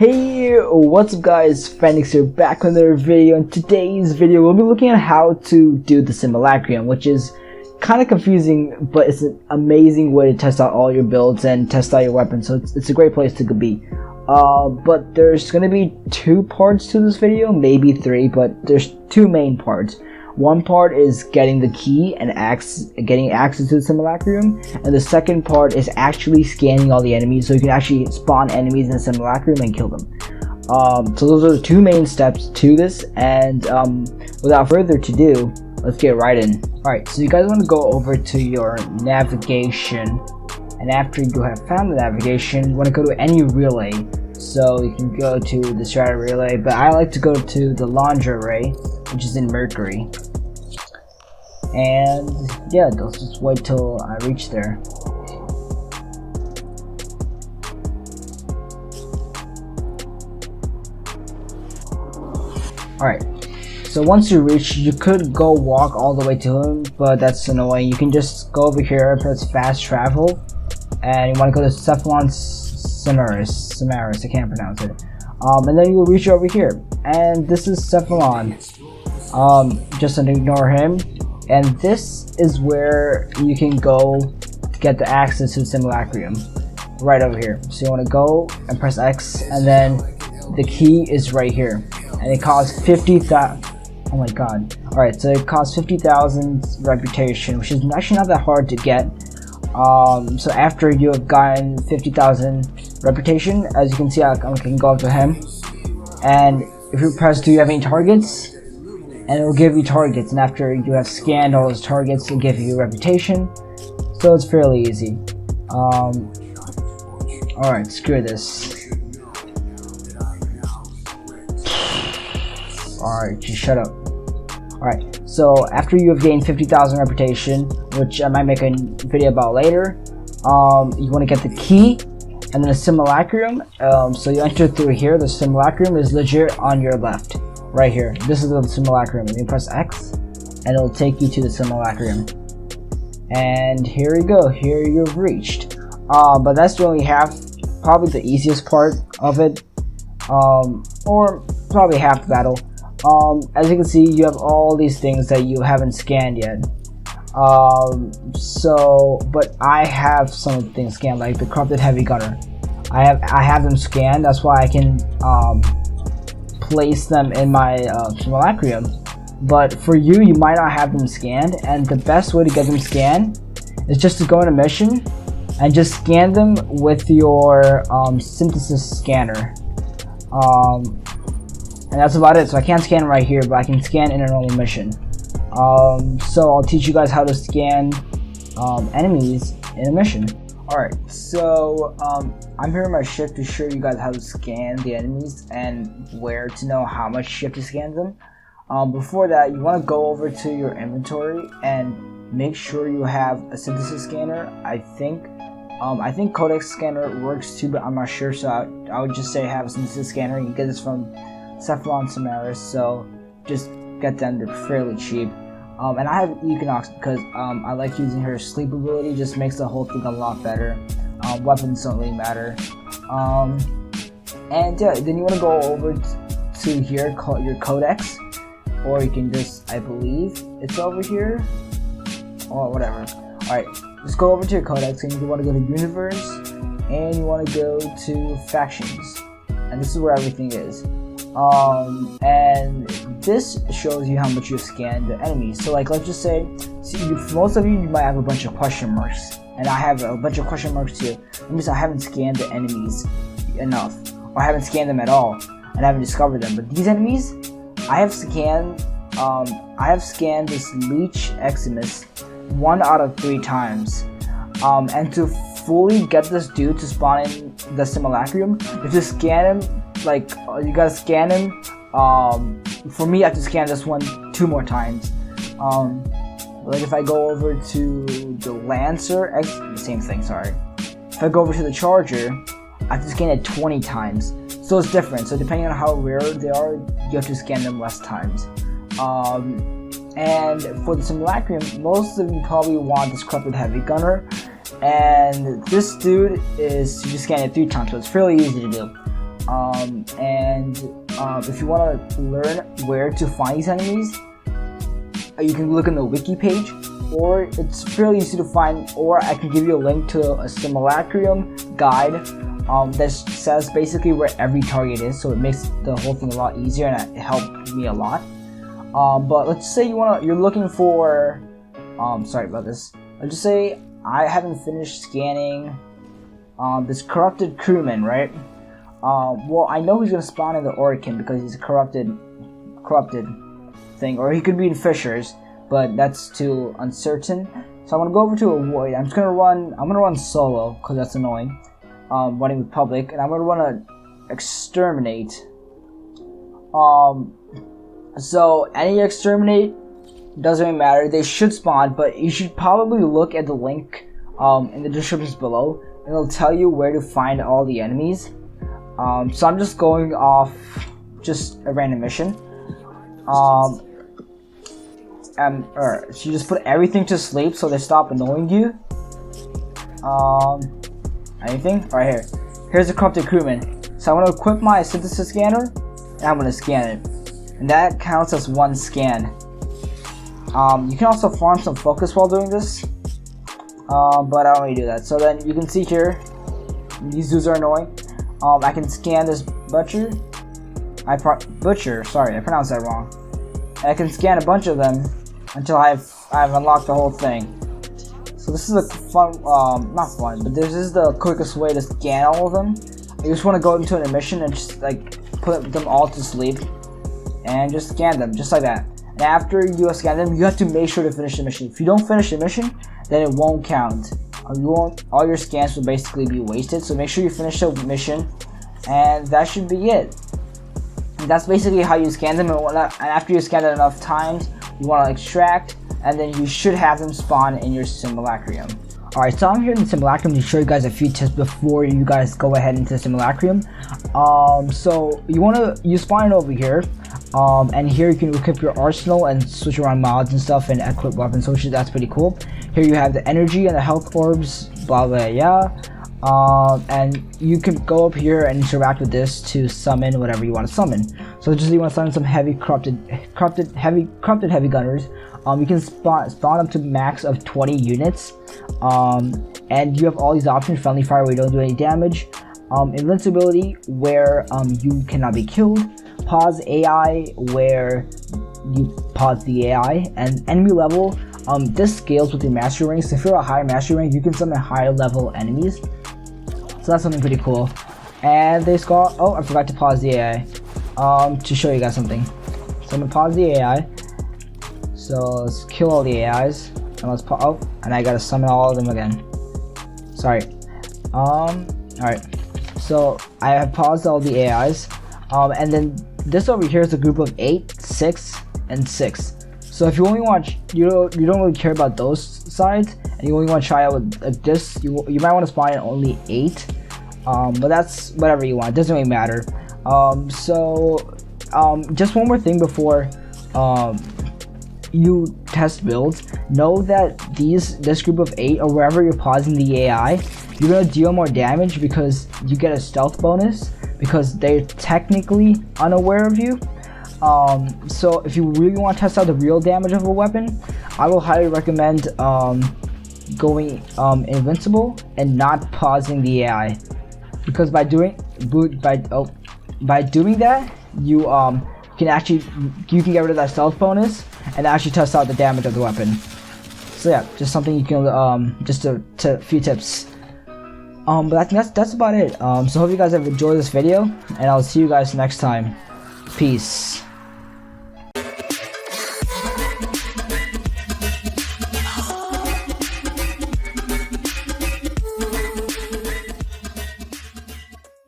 Hey, what's up guys, Frendex here back with another video. In today's video we'll be looking at how to do the Simulacrum, which is kind of confusing, but it's an amazing way to test out all your builds and test out your weapons, so it's a great place to be. But there's going to be two parts to this video, maybe three, but there's two main parts. One part is getting the key and getting access to the Simulacrum, and the second part is actually scanning all the enemies so you can actually spawn enemies in the Simulacrum and kill them. So those are the two main steps to this, and without further ado, let's get right in. Alright, so you guys want to go over to your navigation, and after you have found the navigation, you want to go to any relay. So you can go to the strata relay, but I like to go to the launch array, which is in Mercury. And yeah, let's just wait till I reach there. Alright, so once you reach, you could go walk all the way to him, but that's annoying. You can just go over here, press fast travel, and you want to go to Cephalon Samaris, I can't pronounce it. And then you'll reach over here, and this is Cephalon. Just ignore him, and this is where you can go to get the access to the Simulacrum, right over here. So you want to go and press X, and then the key is right here, and it costs 50,000. Oh my god. Alright, so it costs 50,000 reputation, which is actually not that hard to get. So after you have gotten 50,000 reputation, as you can see, I can go up to him, and if you press do you have any targets, and it will give you targets, and after you have scanned all those targets, it'll give you reputation. So it's fairly easy. Alright, screw this. Alright, just shut up. Alright, so after you have gained 50,000 reputation, which I might make a video about later, you want to get the key and then a Simulacrum. So you enter through here. The Simulacrum is legit on your left, right here. This is the Simulacrum, and you press X and it'll take you to the Simulacrum. And here you go, here you've reached. But that's only half, probably the easiest part of it, or probably half the battle. As you can see, you have all these things that you haven't scanned yet. But I have some of the things scanned, like the corrupted heavy gunner. I have them scanned. That's why I can place them in my Simulacrum. But for you, you might not have them scanned, and the best way to get them scanned is just to go in a mission and just scan them with your synthesis scanner. And that's about it. So I can't scan right here, but I can scan in a normal mission. So I'll teach you guys how to scan enemies in a mission. Alright, so I'm here in my ship to show you guys how to scan the enemies and where to know how much you have to scan them. Before that, you want to go over to your inventory and make sure you have a synthesis scanner. I think Codex scanner works too, but I'm not sure, so I would just say have a synthesis scanner. You can get this from Cephalon Samaris, so just get them, they're fairly cheap. And I have Equinox because I like using her sleep ability, just makes the whole thing a lot better. Weapons don't really matter. And yeah, then you want to go over to here, call your Codex, or you can just, I believe it's over here, or whatever. Alright, just go over to your Codex, and you want to go to Universe, and you want to go to Factions, and this is where everything is. And this shows you how much you've scanned the enemies. So like, let's just say, for most of you might have a bunch of question marks, and I have a bunch of question marks too. That means I haven't scanned the enemies enough, or I haven't scanned them at all, and I haven't discovered them. But these enemies, I have scanned this Leech Eximus 1 out of 3 times. And to fully get this dude to spawn in the Simulacrum, you have to scan him. Like, you gotta scan him. For me, I have to scan this one 2 more times. Like if I go over to the Lancer, same thing, sorry. If I go over to the Charger, I have to scan it 20 times. So it's different. So depending on how rare they are, you have to scan them less times. And for the Simulacrum, most of you probably want this corrupted heavy gunner. And this dude is, you just scan it 3 times, so it's fairly easy to do. If you want to learn where to find these enemies, you can look in the wiki page, or it's fairly easy to find, or I can give you a link to a Simulacrum guide that says basically where every target is, so it makes the whole thing a lot easier, and it helped me a lot. But let's say you're looking for sorry about this. Let's just say I haven't finished scanning this corrupted crewman, right? Well, I know he's gonna spawn in the Orkin because he's a corrupted thing, or he could be in Fishers, but that's too uncertain. So I'm gonna go over to avoid. I'm gonna run solo because that's annoying. Running with public, and I'm gonna run a exterminate. So any exterminate doesn't really matter. They should spawn, but you should probably look at the link in the descriptions below, and it'll tell you where to find all the enemies. So I'm just going off just a random mission. So you just put everything to sleep so they stop annoying you. Anything? Right here. Here's the corrupted crewman. So I'm gonna equip my synthesis scanner, and I'm gonna scan it, and that counts as one scan. You can also farm some focus while doing this, but I don't really do that. So then you can see here, these dudes are annoying. I can scan this butcher. Sorry, I pronounced that wrong. And I can scan a bunch of them until I've unlocked the whole thing. So this is a fun, not fun, but this is the quickest way to scan all of them. You just want to go into an mission and just like put them all to sleep, and just scan them just like that. And after you scan them, you have to make sure to finish the mission. If you don't finish the mission, then it won't count. All your scans will basically be wasted. So make sure you finish the mission, and that should be it. And that's basically how you scan them. And after you scan it enough times, you want to extract, and then you should have them spawn in your Simulacrum. Alright, so I'm here in the Simulacrum to show you guys a few tips before you guys go ahead into the Simulacrum. So you spawn it over here, and here you can equip your arsenal and switch around mods and stuff and equip weapons, so that's pretty cool. Here you have the energy and the health orbs, blah blah yeah. And you can go up here and interact with this to summon whatever you want to summon. So just you want to summon some heavy corrupted heavy gunners. You can spawn up to max of 20 units, and you have all these options: friendly fire where you don't do any damage, invincibility where you cannot be killed, pause AI where you pause the AI, and enemy level. This scales with your mastery rank. So if you're a higher mastery rank, you can summon higher level enemies. So that's something pretty cool. And they score. Oh, I forgot to pause the AI to show you guys something. So I'm gonna pause the AI. So let's kill all the AIs, and let's oh, and I gotta summon all of them again. Sorry. Alright. So I have paused all the AIs, and then this over here is a group of 8, 6, and 6. So if you only want, you don't really care about those sides, and you only want to try out with this, you might want to spawn in only 8. But that's whatever you want. It doesn't really matter. Just one more thing before you test builds. Know that this group of 8, or wherever you're pausing the AI, you're gonna deal more damage because you get a stealth bonus because they're technically unaware of you. So if you really want to test out the real damage of a weapon, I will highly recommend going invincible and not pausing the AI, because by doing that, you can get rid of that stealth bonus and actually test out the damage of the weapon. So yeah, just something you can just a few tips. But that's about it. So hope you guys have enjoyed this video, and I'll see you guys next time. Peace.